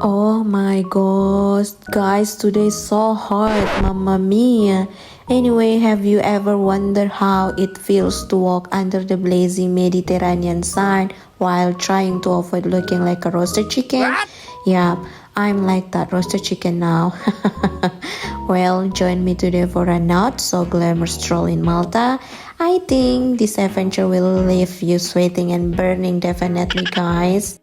Oh my gosh, guys, today is so hot, mamma mia. Anyway, have you ever wondered how it feels to walk under the blazing Mediterranean sun while trying to avoid looking like a roasted chicken? Yeah, I'm like that roasted chicken now. Well, join me today for a not so glamorous stroll in Malta. I think this adventure will leave you sweating and burning definitely, guys.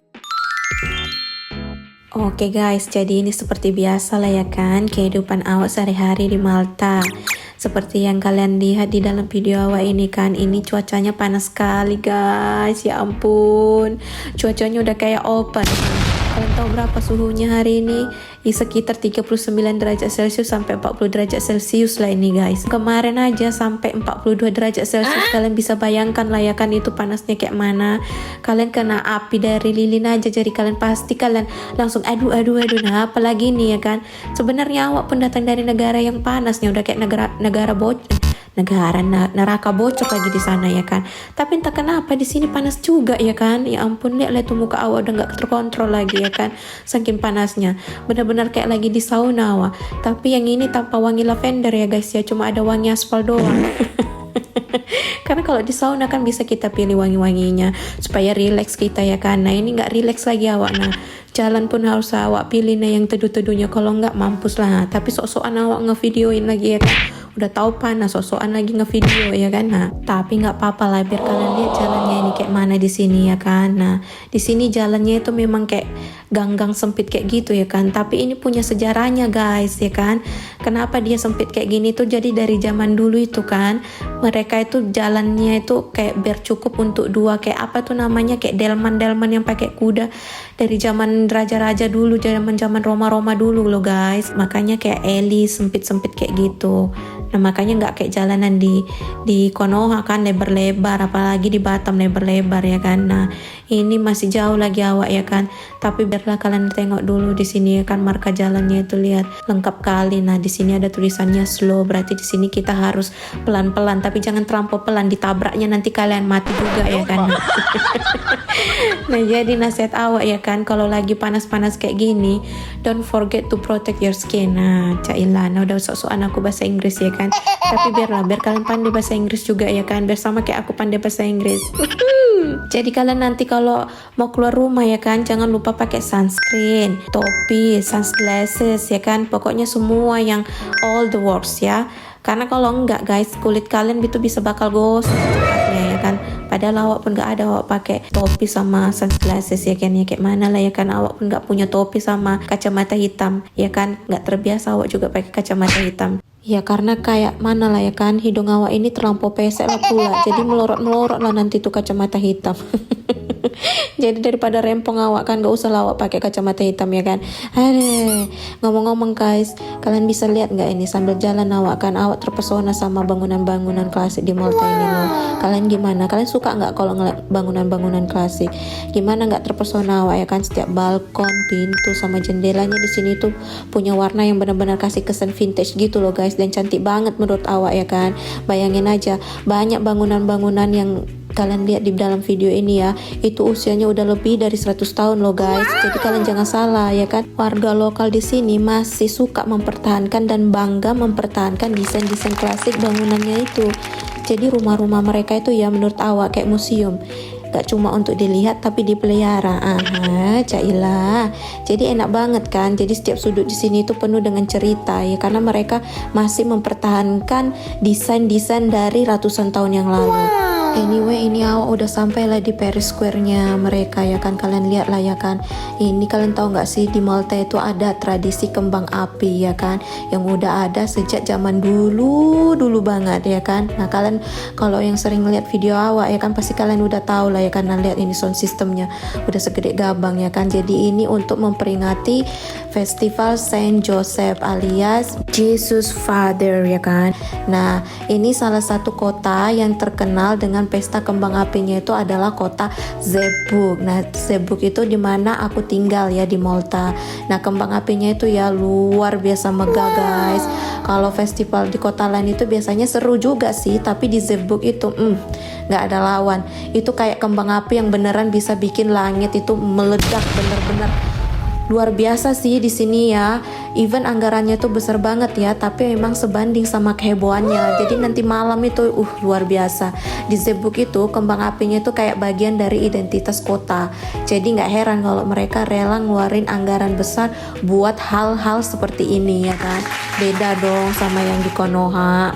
Oke guys, jadi ini seperti biasa lah ya kan, kehidupan awak sehari-hari di Malta. Seperti yang kalian lihat di dalam video awak ini kan, ini cuacanya panas sekali guys, ya ampun. Cuacanya udah kayak open. Kalian tahu berapa suhunya hari ini? Sekitar 39 derajat Celcius sampai 40 derajat Celcius lah ini guys. Kemarin aja sampai 42 derajat Celcius. Kalian bisa bayangkan lah ya kan itu panasnya kayak mana. Kalian kena api dari lilin aja, jadi kalian pasti kalian langsung aduh. Nah apalagi nih ya kan. Sebenarnya awak pun datang dari negara yang panasnya, udah kayak negara neraka bocor lagi di sana ya kan. Tapi entah kenapa di sini panas juga ya kan. Ya ampun, lihat tuh muka awak udah nggak terkontrol lagi ya kan, saking panasnya. Benar-benar kayak lagi di sauna awak. Tapi yang ini tanpa wangi lavender ya guys ya, cuma ada wangi aspal doang. Karena kalau di sauna kan bisa kita pilih wangi-wanginya supaya relax kita ya kan. Nah ini nggak relax lagi awak. Nah jalan pun harus awak pilih nih yang teduh-teduhnya, kalau nggak mampus lah. Tapi sok-sokan awak ngevideoin lagi ya kan, udah tahu panas sok-sokan lagi ngevideo ya kan. Nah tapi nggak apa-apa lah, biar kalian lihat jalannya ini kayak mana di sini ya kan. Nah di sini jalannya itu memang kayak gang-gang sempit kayak gitu ya kan, tapi ini punya sejarahnya guys ya kan. Kenapa dia sempit kayak gini tuh, jadi dari zaman dulu itu kan mereka itu jalannya itu kayak biar cukup untuk dua, kayak apa tuh namanya, kayak delman yang pakai kuda dari zaman raja-raja dulu, zaman Roma dulu loh guys. Makanya kayak Eli sempit-sempit kayak gitu. Nah makanya nggak kayak jalanan di Konoha kan lebar-lebar, apalagi di Batam lebar-lebar ya kan. Nah ini masih jauh lagi awak ya kan, tapi biarlah kalian tengok dulu di sini ya kan, marka jalannya itu lihat lengkap kali. Nah di sini ada tulisannya slow, berarti di sini kita harus pelan-pelan, tapi jangan terlampau pelan, ditabraknya nanti kalian mati juga ya kan. Nah jadi nasihat awak ya kan, kalau lagi panas-panas kayak gini, don't forget to protect your skin. Nah cailah, nah udah sok-sokan aku bahasa Inggris ya kan, tapi biar kalian pandai bahasa Inggris juga ya kan, biar sama kayak aku pandai bahasa Inggris. Jadi kalian nanti kalau mau keluar rumah ya kan, jangan lupa pakai sunscreen, topi, sunglasses ya kan, pokoknya semua yang all the works ya. Karena kalau enggak guys, kulit kalian itu bisa bakal gosong cepatnya ya kan. Padahal awak pun enggak ada awak pakai topi sama sunglasses ya kan, ya kayak mana lah ya kan. Awak pun enggak punya topi sama kacamata hitam ya kan, enggak terbiasa awak juga pakai kacamata hitam. Ya karena kayak mana lah ya kan, hidung awak ini terlampau pesek lah pula, jadi melorot lah nanti tuh kacamata hitam. Jadi daripada rempong awak kan, gak usah lah awak pakai kacamata hitam ya kan. Ngomong-ngomong guys, kalian bisa lihat nggak ini sambil jalan awak kan, awak terpesona sama bangunan-bangunan klasik di Malta ini loh. Kalian gimana? Kalian suka nggak kalau ngeliat bangunan-bangunan klasik? Gimana nggak terpesona awak ya kan? Setiap balkon, pintu sama jendelanya di sini tuh punya warna yang benar-benar kasih kesan vintage gitu loh guys, dan cantik banget menurut awak ya kan. Bayangin aja, banyak bangunan-bangunan yang kalian lihat di dalam video ini ya, itu usianya udah lebih dari 100 tahun loh guys. Jadi kalian jangan salah ya kan, warga lokal di sini masih suka mempertahankan dan bangga mempertahankan desain-desain klasik bangunannya itu. Jadi rumah-rumah mereka itu ya menurut awak kayak museum, gak cuma untuk dilihat tapi dipelihara. Cailah. Jadi enak banget kan. Jadi setiap sudut di sini itu penuh dengan cerita ya, karena mereka masih mempertahankan desain-desain dari ratusan tahun yang lalu. Anyway, ini awak udah sampai lah di Paris Square-nya mereka ya kan. Kalian lihat lah ya kan. Ini kalian tahu nggak sih, di Malta itu ada tradisi kembang api ya kan, yang udah ada sejak zaman dulu banget ya kan. Nah kalian kalau yang sering lihat video awak ya kan, pasti kalian udah tahu lah ya kan. Nah lihat ini sound systemnya udah segede gabang ya kan. Jadi ini untuk memperingati festival Saint Joseph alias Jesus Father ya kan. Nah ini salah satu kota yang terkenal dengan pesta kembang apinya itu adalah kota Zeebrugge. Nah Zeebrugge itu dimana aku tinggal ya, di Malta. Nah kembang apinya itu ya luar biasa megah guys. Kalau festival di kota lain itu biasanya seru juga sih, tapi di Zeebrugge itu nggak ada lawan. Itu kayak kembang api yang beneran bisa bikin langit itu meledak, bener-bener luar biasa sih di sini ya. Even anggarannya tuh besar banget ya, tapi memang sebanding sama kehebohannya. Jadi nanti malam itu luar biasa. Di Zeeburg itu kembang apinya itu kayak bagian dari identitas kota. Jadi nggak heran kalau mereka rela ngeluarin anggaran besar buat hal-hal seperti ini ya kan. Beda dong sama yang di Konoha.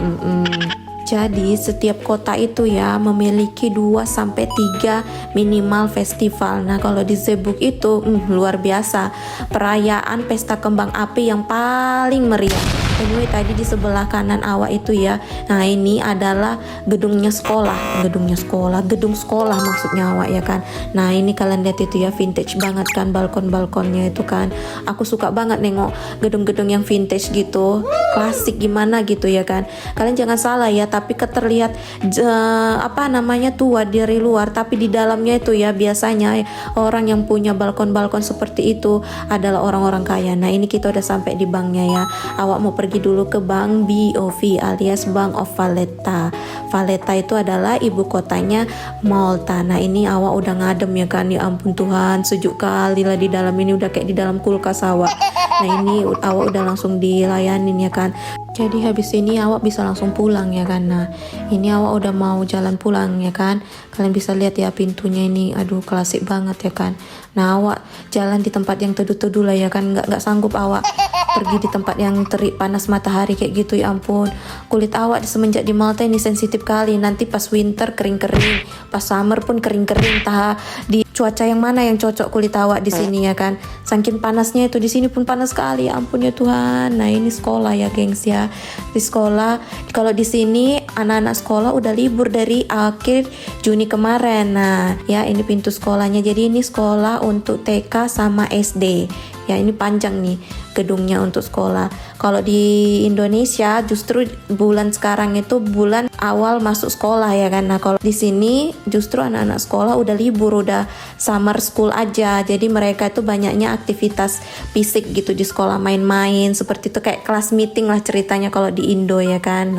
Jadi setiap kota itu ya memiliki 2-3 minimal festival. Nah kalau di Zeeburg itu luar biasa, perayaan pesta kembang api yang paling meriah. Anyway, tadi di sebelah kanan awak itu ya, nah ini adalah gedung sekolah maksudnya awak ya kan. Nah ini kalian lihat itu ya, vintage banget kan balkon-balkonnya itu kan. Aku suka banget nengok gedung-gedung yang vintage gitu, klasik gimana gitu ya kan. Kalian jangan salah ya, tapi keterlihat tua dari luar, tapi di dalamnya itu ya biasanya orang yang punya balkon-balkon seperti itu adalah orang-orang kaya. Nah ini kita udah sampai di banknya ya. Awak mau pergi dulu ke Bank BOV alias Bank of Valletta. Valletta itu adalah ibu kotanya Malta. Nah ini awak udah ngadem ya kan, ya ampun Tuhan, sejuk kali lah di dalam ini, udah kayak di dalam kulkas awak. Nah ini awak udah langsung dilayanin ya kan. Jadi habis ini awak bisa langsung pulang ya kan. Nah ini awak udah mau jalan pulang ya kan. Kalian bisa lihat ya pintunya ini, aduh klasik banget ya kan. Nah awak jalan di tempat yang teduh-teduh lah ya kan. Nggak sanggup awak pergi di tempat yang terik panas matahari kayak gitu, ya ampun. Kulit awak semenjak di Malta ini sensitif kali. Nanti pas winter kering-kering, pas summer pun kering-kering. Di cuaca yang mana yang cocok kulit awak di sini ya kan. Saking panasnya itu, di sini pun panas sekali, ya ampun ya Tuhan. Nah ini sekolah ya gengs ya. Di sekolah, kalau di sini anak-anak sekolah udah libur dari akhir Juni kemarin. Nah ya ini pintu sekolahnya. Jadi ini sekolah untuk TK sama SD. Ya ini panjang nih gedungnya untuk sekolah. Kalau di Indonesia justru bulan sekarang itu bulan awal masuk sekolah ya kan. Nah kalau di sini justru anak-anak sekolah udah libur, udah summer school aja. Jadi mereka itu banyaknya aktivitas fisik gitu di sekolah, main-main seperti itu, kayak kelas meeting lah ceritanya kalau di Indo ya kan.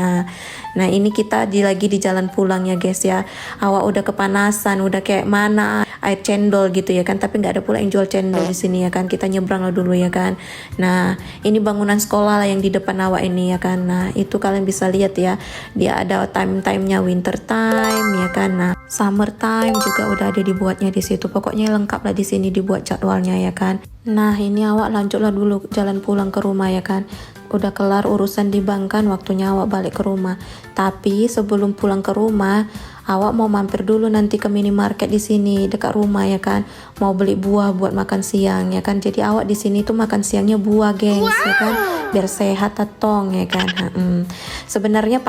Nah ini kita lagi di jalan pulang ya guys ya. Awak udah kepanasan, udah kayak mana air cendol gitu ya kan, tapi nggak ada pula yang jual cendol di sini ya kan. Kita nyebrang lah dulu ya kan. Nah ini bangunan sekolah lah yang di depan awak ini ya kan. Nah itu kalian bisa lihat ya, dia ada time-timenya, winter time ya kan. Nah summer time juga udah ada dibuatnya di situ. Pokoknya lengkap lah di sini dibuat jadwalnya ya kan. Nah ini awak lanjutlah dulu jalan pulang ke rumah ya kan. Udah kelar urusan di bank kan, waktunya awak balik ke rumah. Tapi sebelum pulang ke rumah, awak mau mampir dulu nanti ke minimarket di sini dekat rumah ya kan. Mau beli buah buat makan siang ya kan. Jadi awak di sini tuh makan siangnya buah gengs ya kan, biar sehat atong ya kan. Sebenarnya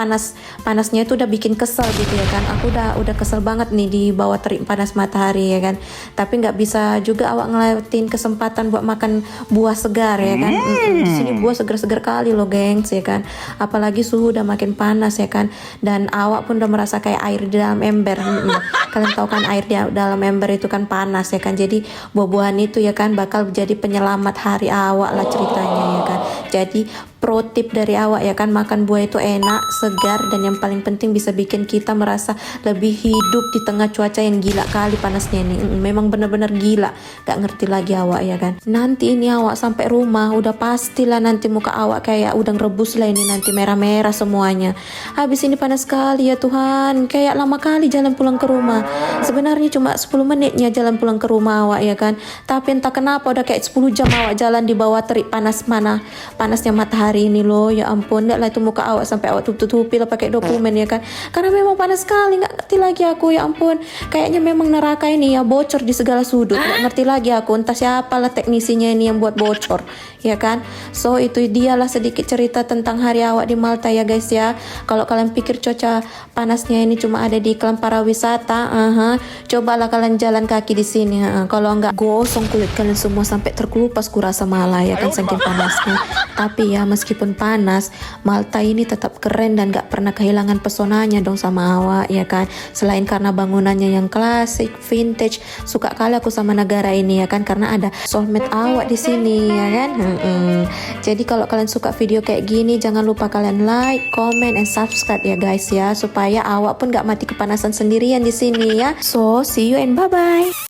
panasnya itu udah bikin kesel gitu ya kan. Aku udah kesel banget nih di bawah terik panas matahari ya kan. Tapi nggak bisa juga awak ngelewatin kesempatan buat makan buah segar ya kan. Di sini buah segar-segar kali loh gengs ya kan. Apalagi suhu udah makin panas ya kan. Dan awak pun udah merasa kayak air di dalam ember. Kalian tahu kan air di dalam ember itu kan panas ya kan. Jadi buah-buahan itu ya kan bakal jadi penyelamat hari awak lah ceritanya ya kan. Jadi pro tip dari awak ya kan, makan buah itu enak, segar, dan yang paling penting bisa bikin kita merasa lebih hidup di tengah cuaca yang gila kali panasnya ini. Memang benar-benar gila, gak ngerti lagi awak ya kan. Nanti ini awak sampai rumah udah pastilah nanti muka awak kayak udang rebus lah ini, nanti merah-merah semuanya. Habis ini panas sekali ya Tuhan, kayak lama kali jalan pulang ke rumah. Sebenarnya cuma 10 menitnya jalan pulang ke rumah awak ya kan, tapi entah kenapa udah kayak 10 jam awak jalan di bawah terik panasnya matahari ini loh. Ya ampun, lihat lah itu muka awak sampai awak tutup-tutupi lah pakai dokumen ya kan, karena memang panas sekali. Nggak ngerti lagi aku, ya ampun, kayaknya memang neraka ini ya bocor di segala sudut. Nggak ngerti lagi aku, entah siapalah teknisinya ini yang buat bocor ya kan. So itu dialah sedikit cerita tentang hari awak di Malta ya guys ya. Kalau kalian pikir cuaca panasnya ini cuma ada di iklan para wisata, cobalah kalian jalan kaki di sini. Kalau nggak gosong kulit kalian semua sampai terkelupas kurasa malah ya kan, saking panasnya. Tapi ya meskipun panas, Malta ini tetap keren dan gak pernah kehilangan pesonanya dong sama awak ya kan. Selain karena bangunannya yang klasik, vintage, suka kali aku sama negara ini ya kan, karena ada soulmate awak di sini ya kan. Jadi kalau kalian suka video kayak gini, jangan lupa kalian like, comment, and subscribe ya guys ya, supaya awak pun gak mati kepanasan sendirian di sini ya. So see you and bye bye.